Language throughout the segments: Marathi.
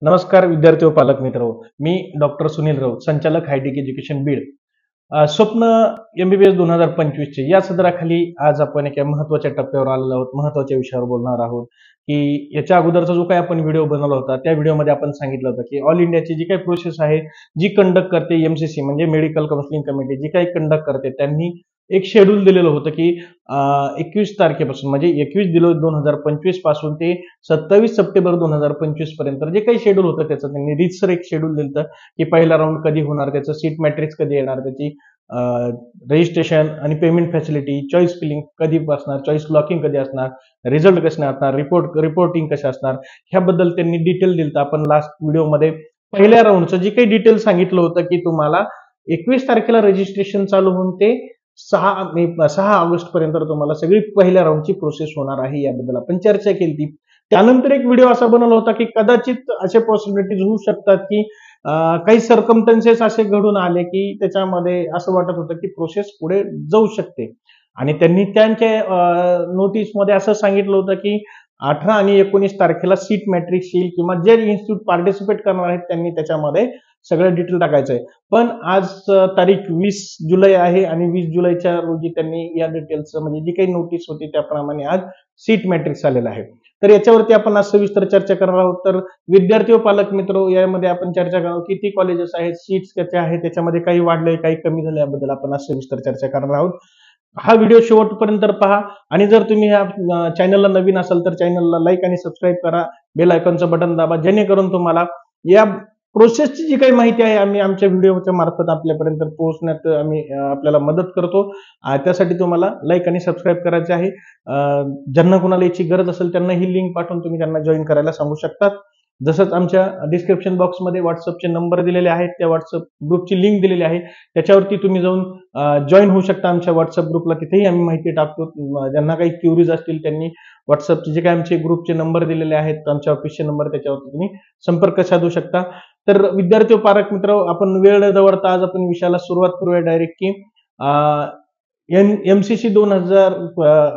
नमस्कार विद्यार्थी व पालक मित्र. मी डॉक्टर सुनील राऊत, संचालक हायटेक एज्युकेशन बीड. स्वप्न MBBS 2025 चे या सदराखाली आज आपण एका महत्त्वाच्या टप्प्यावर आलेलो आहोत. महत्त्वाच्या विषयावर बोलणार आहोत की याच्या अगोदरचा जो काही आपण व्हिडिओ बनवला होता त्या व्हिडिओमध्ये आपण सांगितलं होतं की ऑल इंडियाची जी काही प्रोसेस आहे, जी कंडक्ट करते MCC म्हणजे मेडिकल काउन्सिलिंग कमिटी जी काही कंडक्ट करते, त्यांनी एक शेड्यूल दिलेलं होतं की 21 तारखेपासून म्हणजे 21 जुलै 2025 पासून ते 27 सप्टेंबर 2025 पर्यंत जे काही शेड्यूल होतं त्याचं त्यांनी रीतसर एक शेड्यूल दिलं की पहिला राऊंड कधी होणार, त्याचं सीट मॅट्रिक्स कधी येणार, त्याची रजिस्ट्रेशन आणि पेमेंट फॅसिलिटी, चॉईस फिलिंग कधी असणार, चॉईस लॉकिंग कधी असणार, रिझल्ट कसे असणार, रिपोर्टिंग कसे असणार, ह्याबद्दल त्यांनी डिटेल दिलं. आपण लास्ट व्हिडिओमध्ये पहिल्या राऊंडचं जे काही डिटेल सांगितलं होतं की तुम्हाला 21 तारखेला रजिस्ट्रेशन चालू होऊन ते 6 ऑगस्ट पर्यंत तुम्हाला सगळी पहिल्या राऊंडची प्रोसेस होणार आहे, याबद्दल आपण चर्चा केली. त्यानंतर एक व्हिडिओ असा बनवला होता की कदाचित असे पॉसिबिलिटीज होऊ शकतात की काही सर्कमस्टन्सेस असे घडून आले की त्याच्यामध्ये असं वाटत होतं की प्रोसेस पुढे जाऊ शकते आणि त्यांनी त्यांच्या नोटीसमध्ये असं सांगितलं होतं की 18 आणि 19 तारखेला सीट मॅट्रिक्स येईल किंवा जे इन्स्टिट्यूट पार्टिसिपेट करणार आहेत त्यांनी त्याच्यामध्ये सगळं डिटेल टाकायचं आहे. पण आज तारीख 20 जुलै आहे आणि 20 जुलैच्या रोजी त्यांनी या डिटेल्सचं म्हणजे जी काही नोटीस होती त्याप्रमाणे आज सीट मॅट्रिक्स आलेला आहे. तर याच्यावरती आपण आज सविस्तर चर्चा करणार आहोत. तर विद्यार्थी व पालक मित्र, यामध्ये आपण चर्चा करणार किती कॉलेजेस आहेत, सीट्स कशा आहेत, त्याच्यामध्ये काही वाढले काही कमी झाले, याबद्दल आपण आज सविस्तर चर्चा करणार आहोत. हा व्हिडिओ शेवटपर्यंत पहा आणि जर तुम्ही या चॅनलला नवीन असाल तर चॅनलला लाईक आणि सबस्क्राईब करा, बेल आयकॉनचं बटन दाबा, जेणेकरून तुम्हाला या प्रोसेसची जी काही माहिती आहे आम्ही आमच्या व्हिडिओच्या मार्फत आपल्यापर्यंत पोहोचण्यात आम्ही आपल्याला मदत करतो. त्यासाठी तुम्हाला लाईक आणि सबस्क्राईब करायचे आहे. ज्यांना कुणाला याची गरज असेल त्यांना ही लिंक पाठवून तुम्ही त्यांना जॉईन करायला सांगू शकता. जसंच आमच्या डिस्क्रिप्शन बॉक्समध्ये व्हॉट्सअपचे नंबर दिलेले आहेत, त्या व्हॉट्सअप ग्रुपची लिंक दिलेली आहे, त्याच्यावरती तुम्ही जाऊन जॉईन होऊ शकता आमच्या व्हॉट्सअप ग्रुपला. तिथेही आम्ही माहिती टाकतो. ज्यांना काही क्युरीज असतील त्यांनी व्हॉट्सअपचे जे काही आमचे ग्रुपचे नंबर दिलेले आहेत, आमच्या ऑफिसचे नंबर, त्याच्यावरती तुम्ही संपर्क साधू शकता. तर विद्यार्थी व पालक मित्र, आपण वेळ न दवडता आज आपण विषयाला सुरुवात करूया डायरेक्ट की MCC 2000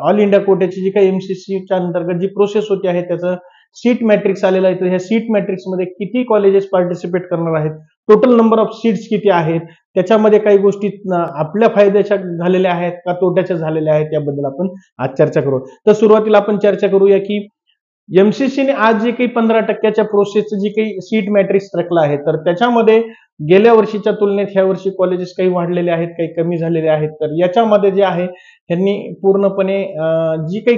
ऑल इंडिया कोट्याची जी काही MCCच्या अंतर्गत जी प्रोसेस होती आहे त्याचं सीट मॅट्रिक्स आलेलं आहे. तर ह्या सीट मॅट्रिक्स मध्ये किती कॉलेजेस पार्टिसिपेट करणार आहेत, टोटल नंबर ऑफ सीट्स किती आहेत, त्याच्यामध्ये काही गोष्टी आपल्या फायद्याच्या झालेल्या आहेत का तोट्याच्या झालेल्या आहेत, याबद्दल आपण आज चर्चा करू. तर सुरुवातीला आपण चर्चा करूया की MCCने आज जे काही 15% प्रोसेसचं जी काही सीट मॅट्रिक्स रखलं आहे, तर त्याच्यामध्ये गेल्या वर्षीच्या तुलनेत ह्या वर्षी कॉलेजेस काही वाढलेले आहेत, काही कमी झालेले आहेत. तर याच्यामध्ये जे आहे त्यांनी पूर्णपणे जी काही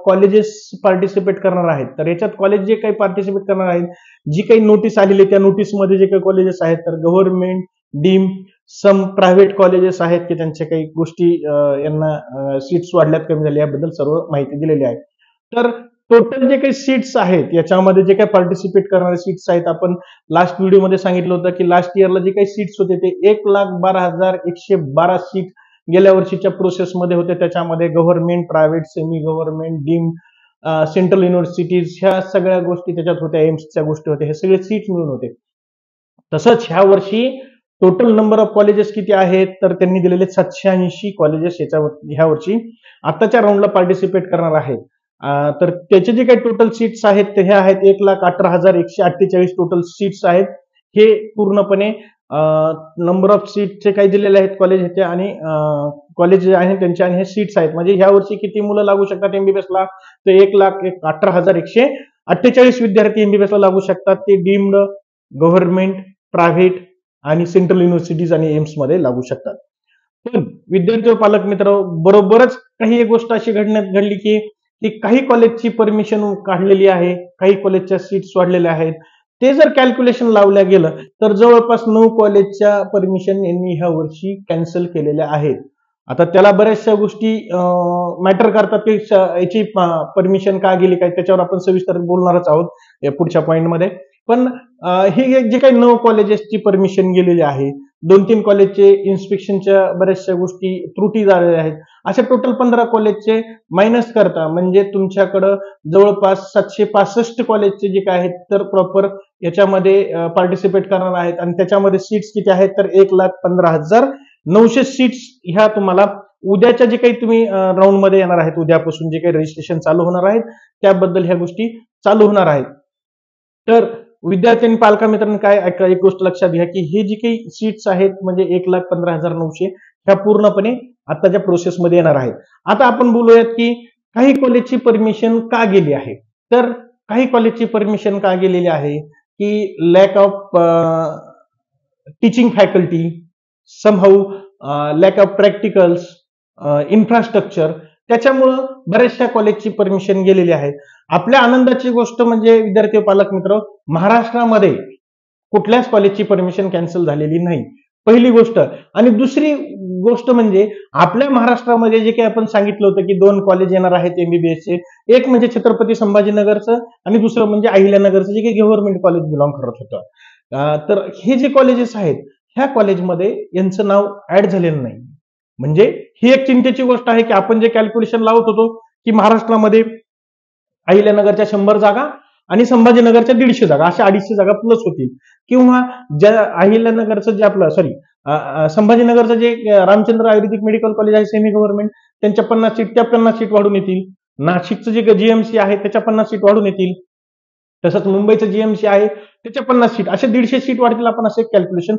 कॉलेजेस पार्टिसिपेट करणार आहेत, तर याच्यात कॉलेज जे काही पार्टिसिपेट करणार आहेत, जी काही नोटीस आलेली त्या नोटीसमध्ये जे काही कॉलेजेस आहेत, तर गव्हर्नमेंट, डीम, सम प्रायव्हेट कॉलेजेस आहेत की त्यांच्या काही गोष्टी यांना सीट्स वाढल्यात कमी झाल्या, याबद्दल सर्व माहिती दिलेली आहे. तर टोटल जे काही सीट्स आहेत याच्यामध्ये जे काही पार्टिसिपेट करणारे सीट्स आहेत, आपण लास्ट व्हिडिओमध्ये सांगितलं होतं की लास्ट इयरला जे काही सीट्स होते ते 1,12,112 सीट गेल्या वर्षीच्या प्रोसेसमध्ये होते. त्याच्यामध्ये government, private, semi government, deem, central universities ह्या सगळ्या गोष्टी त्याच्यात होत्या, एम्सच्या गोष्टी होत्या, हे सगळे सीट्स मिळून होते. तसंच ह्या वर्षी टोटल नंबर ऑफ कॉलेजेस किती आहेत, तर त्यांनी दिलेले 780 कॉलेजेस ह्या वर्षी आताच्या राऊंडला पार्टिसिपेट करणार आहेत. तर त्याचे जे काही टोटल सीट्स आहेत ते हे आहेत 1,18,148 टोटल सीट्स आहेत. हे पूर्णपणे नंबर ऑफ सीटचे काही दिलेले आहेत कॉलेज ह्याचे आणि कॉलेज जे आहे त्यांचे आणि हे सीट्स आहेत. म्हणजे ह्या वर्षी किती मुलं लागू शकतात MBBS ला, तर 1,18,148 विद्यार्थी MBBS ला लागू शकतात. ते डीम्ड, गव्हर्नमेंट, प्रायव्हेट आणि सेंट्रल युनिव्हर्सिटीज आणि एम्स मध्ये लागू शकतात. पण विद्यार्थी व पालक मित्र, बरोबरच काही एक गोष्ट अशी घडली की काही कॉलेजची परमिशन काढलेली आहे, काही कॉलेजच्या सीट्स वाढलेल्या आहेत. ते जर कॅल्क्युलेशन लावल्या गेलं तर जवळपास 9 कॉलेजच्या परमिशन यांनी ह्या वर्षी कॅन्सल केलेल्या आहेत. आता त्याला बऱ्याचशा गोष्टी मॅटर करतात की याची परमिशन का गेली, काय, त्याच्यावर आपण सविस्तर बोलणारच आहोत या पुढच्या पॉइंटमध्ये. पण ही जे काही 9 कॉलेजेसची परमिशन गेलेली आहे, 2-3 कॉलेजचे इन्स्पेक्शनच्या बऱ्याचशा गोष्टी त्रुटी झालेल्या आहेत, अशा टोटल 15 कॉलेजचे मायनस करता म्हणजे तुमच्याकडं जवळपास 765 कॉलेजचे जे काय आहेत तर प्रॉपर याच्यामध्ये पार्टिसिपेट करणार आहेत. आणि त्याच्यामध्ये सीट्स किती आहेत, तर 1,15,900 सीट्स ह्या तुम्हाला उद्याच्या जे काही तुम्ही राऊंड मध्ये येणार आहेत, उद्यापासून जे काही रजिस्ट्रेशन चालू होणार आहेत त्याबद्दल ह्या गोष्टी चालू होणार आहेत. तर विद्यार्थ्यांनी पालकामित्रांनी काय एक गोष्ट लक्षात घ्या की हे जी काही सीट्स आहेत म्हणजे 1,15,900 ह्या पूर्णपणे आताच्या प्रोसेसमध्ये येणार आहेत. आता आपण बोलूयात की काही कॉलेजची परमिशन का गेली आहे. तर काही कॉलेजची परमिशन का गेलेली आहे की lack of teaching faculty, somehow lack of practicals, infrastructure, त्याच्यामुळं बऱ्याचशा कॉलेजची परमिशन गेलेली आहे. आपल्या आनंदाची गोष्ट म्हणजे विद्यार्थी पालक मित्र, महाराष्ट्रामध्ये कुठल्याच कॉलेजची परमिशन कॅन्सल झालेली नाही, पहिली गोष्ट. आणि दुसरी गोष्ट म्हणजे आपल्या महाराष्ट्रामध्ये जे काही आपण सांगितलं होतं की 2 कॉलेज येणार आहेत एमबीबीएसचे, एक म्हणजे छत्रपती संभाजीनगरचं आणि दुसरं म्हणजे अहिल्यानगरचं, जे काही गव्हर्नमेंट कॉलेज बिलॉंग करत होतं. तर हे जे कॉलेजेस आहेत ह्या कॉलेजमध्ये यांचं नाव ऍड झालेलं नाही. म्हणजे ही एक चिंतेची गोष्ट आहे की आपण जे कॅल्क्युलेशन लावत होतो की महाराष्ट्रामध्ये अहिल्यानगरच्या 100 जागा आणि संभाजीनगरच्या 150 जागा, अशा 250 जागा प्लस होतील, किंवा ज्या अहिल्यानगरचं जे आपलं संभाजीनगरचं जे रामचंद्र आयुर्वेदिक मेडिकल कॉलेज आहे सेमी गव्हर्नमेंट, त्यांच्या 50 सीट त्या 50 सीट वाढून येतील. नाशिकचं जे जीएमसी आहे त्याच्या 50 सीट वाढून येतील. तसंच मुंबईचं जीएमसी आहे त्याच्या 50 सीट, असे 150 सीट वाढतील. आपण असं एक कॅल्क्युलेशन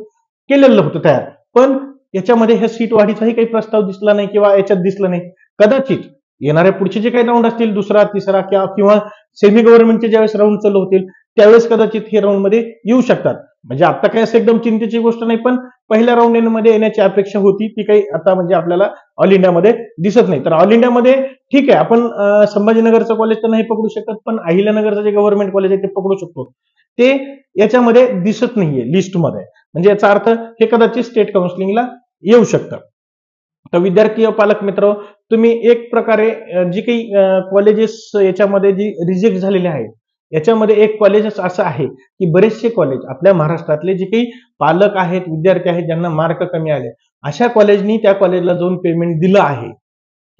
केलेलं होतं तयार. पण याच्यामध्ये ह्या सीट वाढीचाही काही प्रस्ताव दिसला नाही किंवा याच्यात दिसलं नाही. कदाचित येणाऱ्या पुढचे जे काही राऊंड असतील, दुसरा तिसरा किंवा सेमी गव्हर्नमेंटचे ज्यावेळेस राऊंड चालू होतील त्यावेळेस कदाचित हे राऊंड मध्ये येऊ शकतात. म्हणजे आता काही असं एकदम चिंतेची गोष्ट नाही, पण पहिल्या राऊंड मध्ये येण्याची अपेक्षा होती ती काही आता म्हणजे आपल्याला ऑल इंडियामध्ये दिसत नाही. तर ऑल इंडियामध्ये ठीक आहे, आपण संभाजीनगरचं कॉलेज तर नाही पकडू शकत, पण अहिल्यानगरचं जे गव्हर्नमेंट कॉलेज आहे ते पकडू शकतो. ते याच्यामध्ये दिसत नाहीये लिस्टमध्ये. म्हणजे याचा अर्थ हे कदाचित स्टेट काउन्सिलिंगला येऊ शकतं. तर विद्यार्थी पालक मित्र, तुम्ही एक प्रकारे जी काही कॉलेजेस याच्यामध्ये जी रिजेक्ट झालेले आहेत याच्यामध्ये एक कॉलेज असं आहे की बरेचसे कॉलेज आपल्या महाराष्ट्रातले जे काही पालक आहेत, विद्यार्थी आहेत, ज्यांना मार्क कमी आले, अशा कॉलेजनी त्या कॉलेजला जाऊन पेमेंट दिलं आहे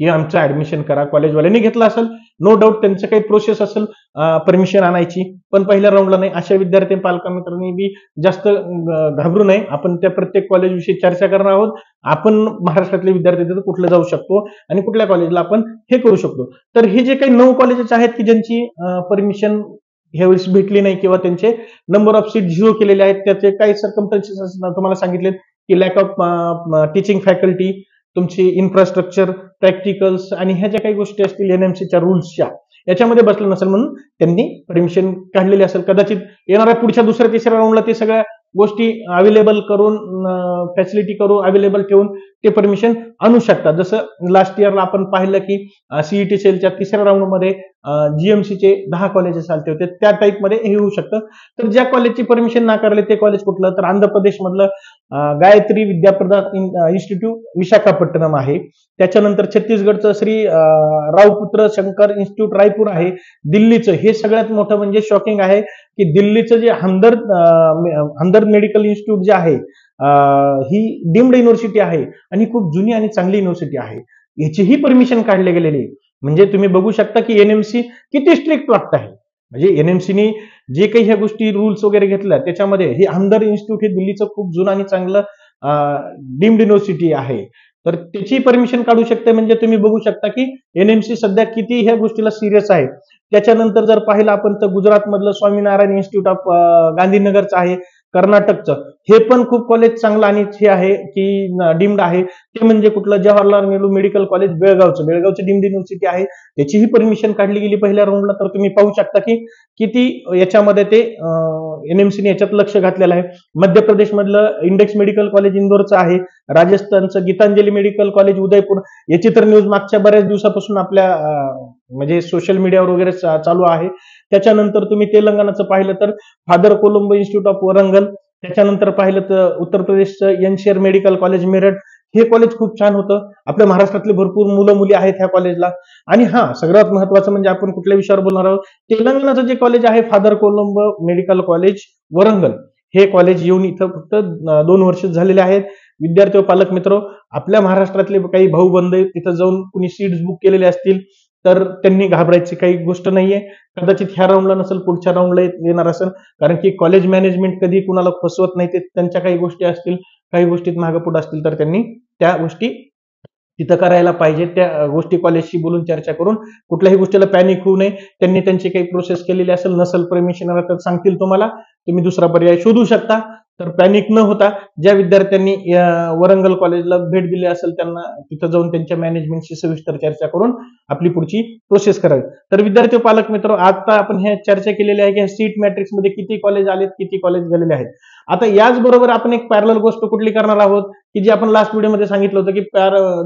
की आमचं ऍडमिशन करा. कॉलेजवाल्यांनी घेतलं असेल, नो डाऊट त्यांचं काही प्रोसेस असेल परमिशन आणायची, पण पहिल्या राऊंडला नाही. अशा विद्यार्थी पालकामित्रांनी बी जास्त घाबरू नये. आपण त्या प्रत्येक कॉलेज विषयी चर्चा करणार आहोत. आपण महाराष्ट्रातले विद्यार्थी तिथे कुठले जाऊ शकतो आणि कुठल्या कॉलेजला आपण हे करू शकतो. तर हे जे काही 9 कॉलेजेस आहेत की ज्यांची परमिशन ह्यावेळेस भेटली नाही किंवा त्यांचे नंबर ऑफ सीट 0 केलेले आहेत, त्याचे काही सर्कमस्टन्सेस तुम्हाला सांगितले की लॅक ऑफ टीचिंग फॅकल्टी, तुमची इन्फ्रास्ट्रक्चर, प्रॅक्टिकल्स आणि ह्या ज्या काही गोष्टी असतील एनएमसीच्या रूल्सच्या याच्यामध्ये बसलं नसेल म्हणून त्यांनी परमिशन काढलेली असेल. कदाचित येणाऱ्या पुढच्या दुसऱ्या तिसऱ्या राऊंडला ते सगळ्या गोष्टी अवेलेबल करून, फॅसिलिटी करून अवेलेबल ठेवून ते परमिशन आणू शकतात. जसं लास्ट इयरला आपण पाहिलं की सीईटी सेलच्या तिसऱ्या राऊंडमध्ये जीएमसीचे 10 कॉलेजेस आले होते, त्या टाईपमध्ये हे होऊ शकतं. तर ज्या कॉलेजची परमिशन नाकारले ते कॉलेज कुठलं, तर आंध्र प्रदेशमधलं गायत्री विद्याप्रदान इन्स्टिट्यूट विशाखापट्टणम आहे. त्याच्यानंतर छत्तीसगडचं श्री रावपुत्र शंकर इन्स्टिट्यूट रायपूर आहे. दिल्लीचं हे सगळ्यात मोठं म्हणजे शॉकिंग आहे की दिल्लीचं जे हमदर्द मेडिकल इन्स्टिट्यूट जे आहे, ही डीम्ड युनिव्हर्सिटी आहे आणि खूप जुनी आणि चांगली युनिव्हर्सिटी आहे. याचीही परमिशन काढले गेलेली. म्हणजे तुम्ही बघू शकता की एनएमसी किती स्ट्रिक्ट वाटत आहे. म्हणजे एनएमसीनी जे काही ह्या गोष्टी रूल्स वगैरे घेतल्या त्याच्यामध्ये हे हमदर्द इन्स्टिट्यूट हे दिल्लीचं खूप जुनं आणि चांगलं डीम्ड युनिव्हर्सिटी आहे. तर त्याची परमिशन काढू शकते. म्हणजे तुम्ही बघू शकता की एनएमसी सध्या किती ह्या गोष्टीला सिरियस आहे. त्याच्यानंतर जर पाहिलं आपण तर गुजरातमधलं स्वामीनारायण इन्स्टिट्यूट ऑफ गांधीनगरचं आहे. कर्नाटकचं हे पण खूप कॉलेज चांगलं आणि हे आहे की डीम्ड आहे. ते म्हणजे कुठलं, जवाहरलाल नेहरू मेडिकल कॉलेज बेळगावचं डीम्ड युनिव्हर्सिटी आहे. त्याचीही परमिशन काढली गेली पहिल्या राऊंडला. तर तुम्ही पाहू शकता की किती याच्यामध्ये ते एनएमसीने याच्यात लक्ष घातलेलं आहे. मध्य प्रदेशमधलं इंडेक्स मेडिकल कॉलेज इंदोरचं आहे. राजस्थानचं गीतांजली मेडिकल कॉलेज उदयपूर, याची तर न्यूज मागच्या बऱ्याच दिवसापासून आपल्या म्हणजे सोशल मीडियावर वगैरे चालू आहे. त्याच्यानंतर तुम्ही तेलंगणाचं पाहिलं तर father Colombo institute of Warangal, त्याच्यानंतर पाहिलं तर उत्तर प्रदेशचं एनसीआर मेडिकल कॉलेज मेरठ, हे कॉलेज खूप छान होतं. आपल्या महाराष्ट्रातले भरपूर मुलं मुली आहेत ह्या कॉलेजला. आणि सगळ्यात महत्वाचं म्हणजे आपण कुठल्या विषयावर बोलणार आहोत, तेलंगणाचं जे कॉलेज आहे father Colombo medical college Warangal, हे कॉलेज येऊन इथं फक्त 2 वर्ष झालेले आहेत. विद्यार्थी व पालक मित्र, आपल्या महाराष्ट्रातले काही भाऊ बंद तिथं जाऊन कुणी सीट्स बुक केलेले असतील तर त्यांनी घाबरायची काही गोष्ट नाहीये. कदाचित ह्या राऊंडला नसेल, पुढच्या राऊंडला येणार असेल. कारण की कॉलेज मॅनेजमेंट कधी कुणाला फसवत नाही. ते त्यांच्या काही गोष्टी असतील, काही गोष्टीत मागे पुढे असतील तर त्यांनी त्या गोष्टी तिथं करायला पाहिजे. त्या गोष्टी कॉलेजशी बोलून चर्चा करून कुठल्याही गोष्टीला पॅनिक होऊ नये. त्यांनी त्यांची काही प्रोसेस केलेली असेल, नसेल परमिशन तर सांगतील तुम्हाला. तुम्ही दुसरा पर्याय शोधू शकता. तर पॅनिक न होता ज्या विद्यार्थ्यांनी वरंगल कॉलेजला भेट दिली असेल त्यांना तिथं जाऊन त्यांच्या मॅनेजमेंटशी सविस्तर चर्चा करून आपली पुढची प्रोसेस करावी. तर विद्यार्थी पालक मित्र, आता आपण हे चर्चा केलेली आहे की सीट मॅट्रिक्स मध्ये किती कॉलेज आलेत, किती कॉलेज गेलेले आहेत. आता याचबरोबर आपण एक पॅरलल गोष्ट कुठली करणार आहोत की जे आपण लास्ट व्हिडिओमध्ये सांगितलं होतं की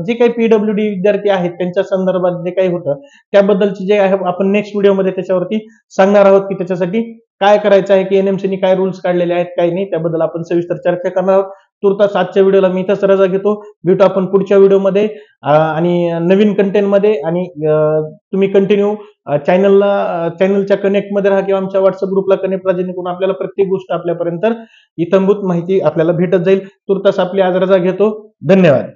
जे काही पीडब्ल्यूडी विद्यार्थी आहेत त्यांच्या संदर्भात जे काही होतं त्याबद्दलची जे आहे आपण नेक्स्ट व्हिडिओमध्ये त्याच्यावरती सांगणार आहोत की त्याच्यासाठी काय करायचं आहे की एनएमसीने काय रूल्स काढलेले आहेत काय नाही, त्याबद्दल आपण सविस्तर चर्चा करणार आहोत. तुर्तास आजच्या व्हिडिओला मी इथंच रजा घेतो. भेटू आपण पुढच्या व्हिडिओमध्ये आणि नवीन कंटेंटमध्ये. आणि तुम्ही कंटिन्यू चॅनलच्या कनेक्टमध्ये राहा किंवा आमच्या व्हॉट्सअप ग्रुपला कनेक्ट राहा, जेणेकरून आपल्याला प्रत्येक गोष्ट आपल्यापर्यंत इत्थंभूत माहिती आपल्याला भेटत जाईल. तुर्तास आपली आज रजा घेतो. धन्यवाद.